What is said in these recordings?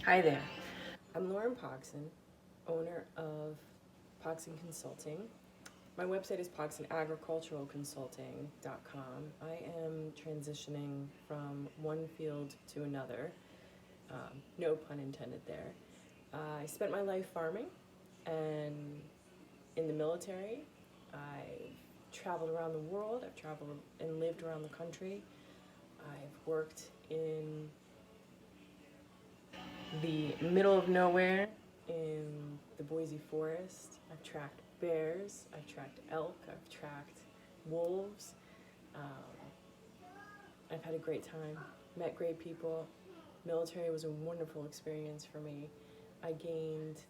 Hi there. I'm Lauren Pogson, owner of Pogson Consulting. My website is pogsonagriculturalconsulting.com. I am transitioning from one field to another. No pun intended there. I spent my life farming and in the military. I've traveled around the world. I've traveled and lived around the country. I've worked in the middle of nowhere in the Boise forest. I've tracked bears, I've tracked elk, I've tracked wolves. I've had a great time, met great people. Military was a wonderful experience for me. I gained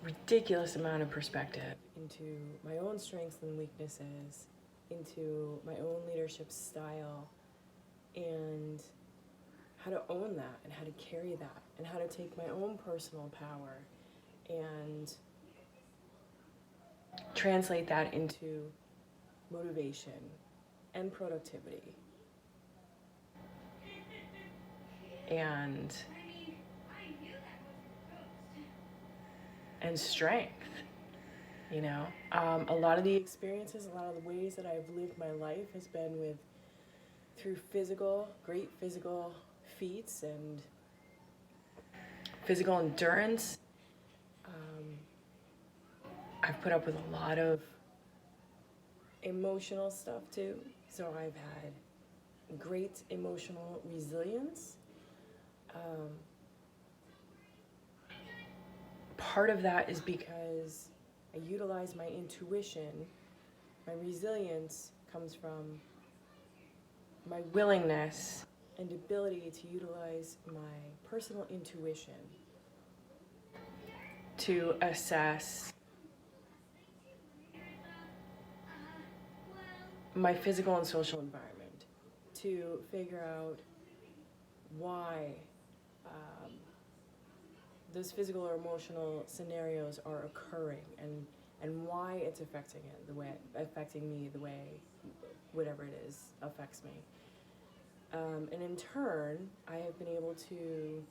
ridiculous amount of perspective into my own strengths and weaknesses, into my own leadership style, and how to own that and how to carry that and how to take my own personal power and translate that into motivation and productivity and strength. A lot of the experiences, a lot of the ways that I've lived my life has been through great physical feats and physical endurance. I've put up with a lot of emotional stuff too. So I've had great emotional resilience. Part of that is because I utilize my intuition. My resilience comes from my willingness and ability to utilize my personal intuition to assess my physical and social environment, to figure out why those physical or emotional scenarios are occurring and why it's affecting me the way whatever it is affects me. And in turn, I have been able to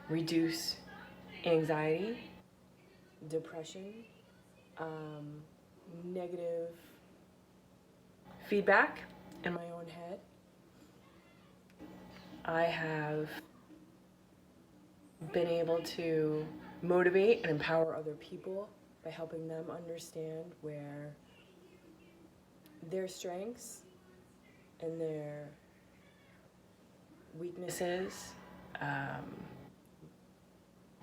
reduce anxiety, depression, negative feedback in my own head. I have been able to motivate and empower other people by helping them understand where their strengths and their weaknesses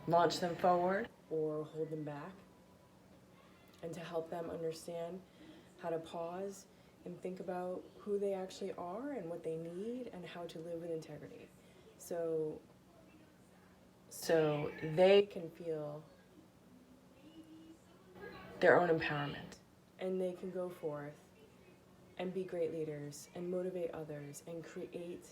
launch them forward or hold them back, and to help them understand how to pause and think about who they actually are and what they need and how to live with integrity. So they can feel their own empowerment and they can go forth and be great leaders and motivate others and create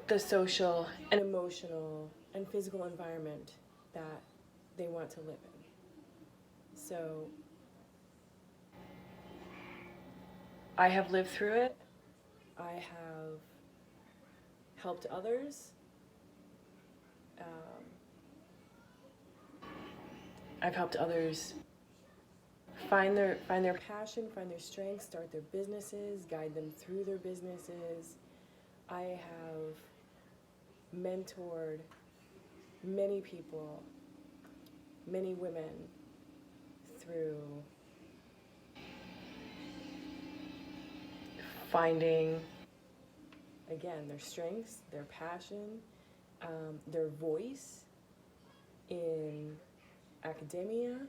the social and emotional and physical environment that they want to live in. So I have lived through it. I have helped others. I've helped others find their passion, find their strengths, start their businesses, guide them through their businesses. I have mentored many people, many women through finding, again, their strengths, their passion, their voice in academia,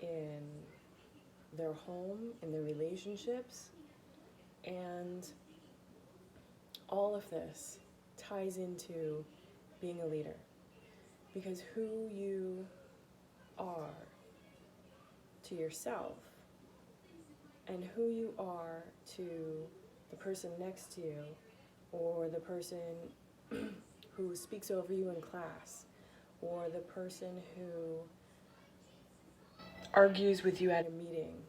in their home, in their relationships, and all of this ties into being a leader, because who you are to yourself and who you are to the person next to you or the person who speaks over you in class or the person who argues with you at a meeting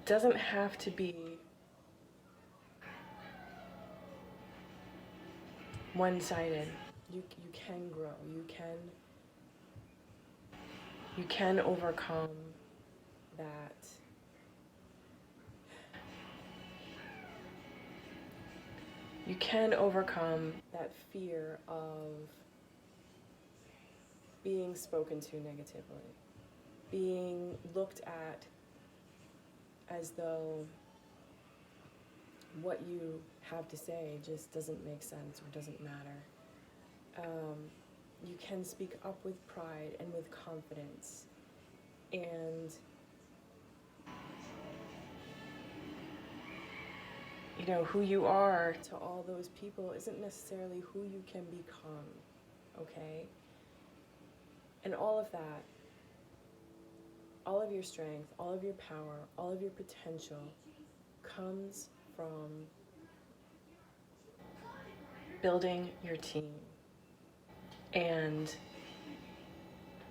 doesn't have to be one-sided. You can grow. You can overcome that. You can overcome that fear of being spoken to negatively, being looked at as though what you have to say just doesn't make sense or doesn't matter. You can speak up with pride and with confidence, and who you are to all those people isn't necessarily who you can become, okay? And all of that, all of your strength, all of your power, all of your potential comes from building your team. And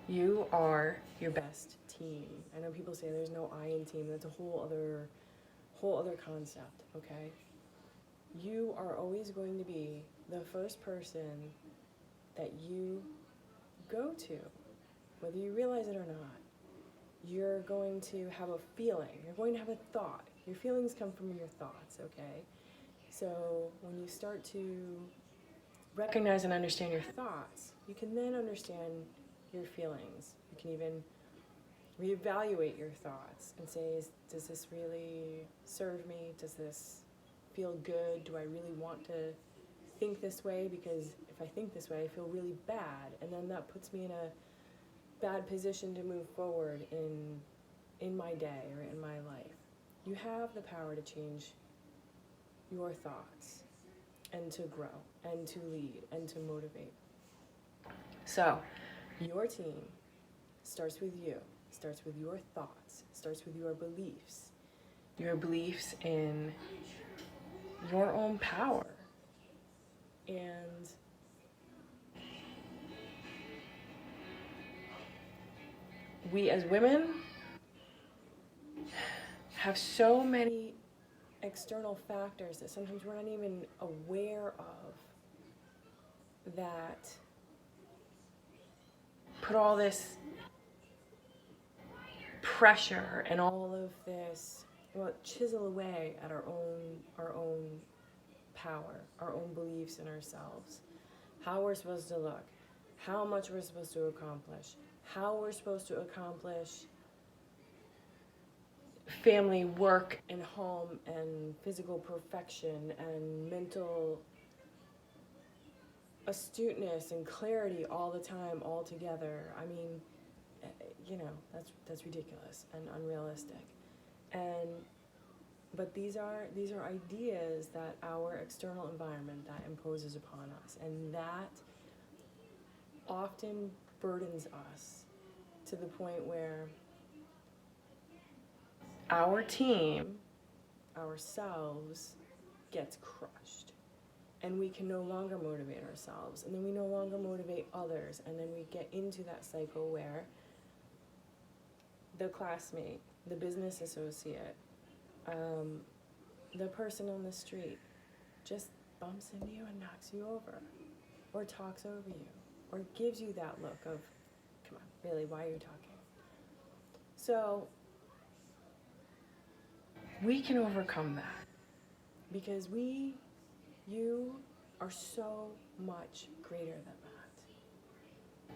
you are your best team. I know people say there's no I in team. That's a whole other concept, okay? You are always going to be the first person that you go to, whether you realize it or not. You're going to have a feeling. You're going to have a thought. Your feelings come from your thoughts, okay? So when you start to recognize and understand your thoughts, you can then understand your feelings. You can even reevaluate your thoughts and say, does this really serve me? Does this feel good? Do I really want to think this way? Because if I think this way, I feel really bad. And then that puts me in a bad position to move forward in my day or in my life. You have the power to change your thoughts and to grow and to lead and to motivate. So, your team starts with you, starts with your thoughts, starts with your beliefs in your own power. And we as women have so many external factors that sometimes we're not even aware of that put all this pressure and all of this, chisel away at our own power, our own beliefs in ourselves, how we're supposed to look, how much we're supposed to accomplish, how we're supposed to accomplish family, work, and home, and physical perfection, and mental astuteness and clarity all the time, all together. I mean, that's ridiculous and unrealistic. But these are ideas that our external environment that imposes upon us, and that often burdens us to the point where our team, ourselves, gets crushed. And we can no longer motivate ourselves. And then we no longer motivate others. And then we get into that cycle where the classmate, the business associate, the person on the street just bumps into you and knocks you over. Or talks over you. Or gives you that look of, come on, really, why are you talking? So we can overcome that because you are so much greater than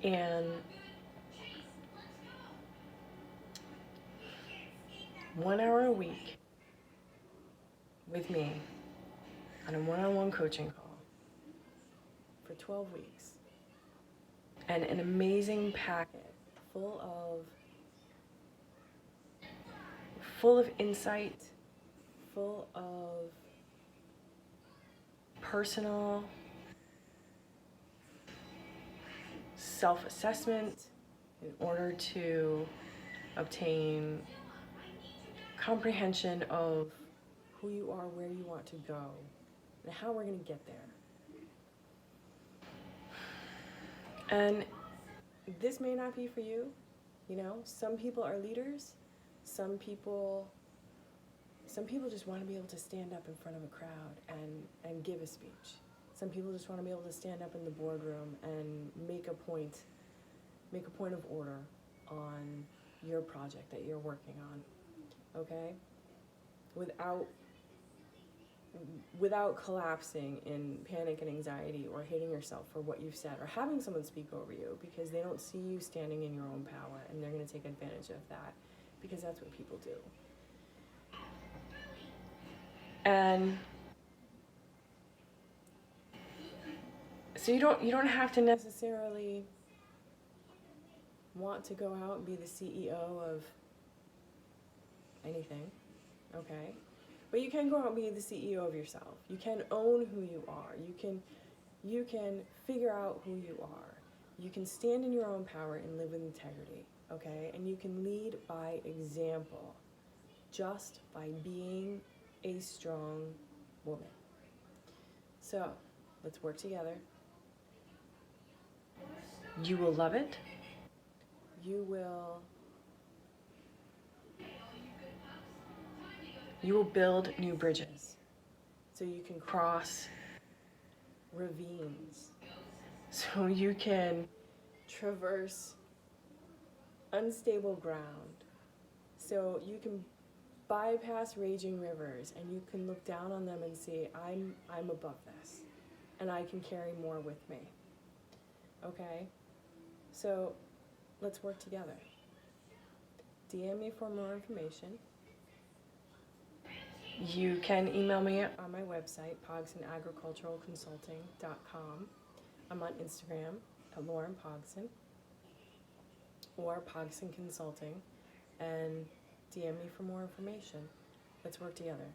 that. And 1 hour a week with me on a one-on-one coaching call for 12 weeks and an amazing packet full of insight, full of personal self-assessment in order to obtain comprehension of who you are, where you want to go, and how we're going to get there. And this may not be for you, some people are leaders, some people Some people just want to be able to stand up in front of a crowd and give a speech. Some people just want to be able to stand up in the boardroom and make a point of order on your project that you're working on, okay? Without collapsing in panic and anxiety or hating yourself for what you've said or having someone speak over you because they don't see you standing in your own power and they're going to take advantage of that because that's what people do. And so you don't have to necessarily want to go out and be the CEO of anything, okay? But you can go out and be the CEO of yourself. You can own who you are. You can figure out who you are. You can stand in your own power and live with integrity, okay? And you can lead by example, just by being a strong woman. So, let's work together. You will love it. You will build new bridges so you can cross ravines, so you can traverse unstable ground, so you can bypass raging rivers and you can look down on them and see, I'm above this and I can carry more with me. Okay? So let's work together. DM me for more information. You can email me on my website, pogsonagriculturalconsulting.com. I'm on Instagram at Lauren Pogson or Pogson Consulting, and DM me for more information. Let's work together.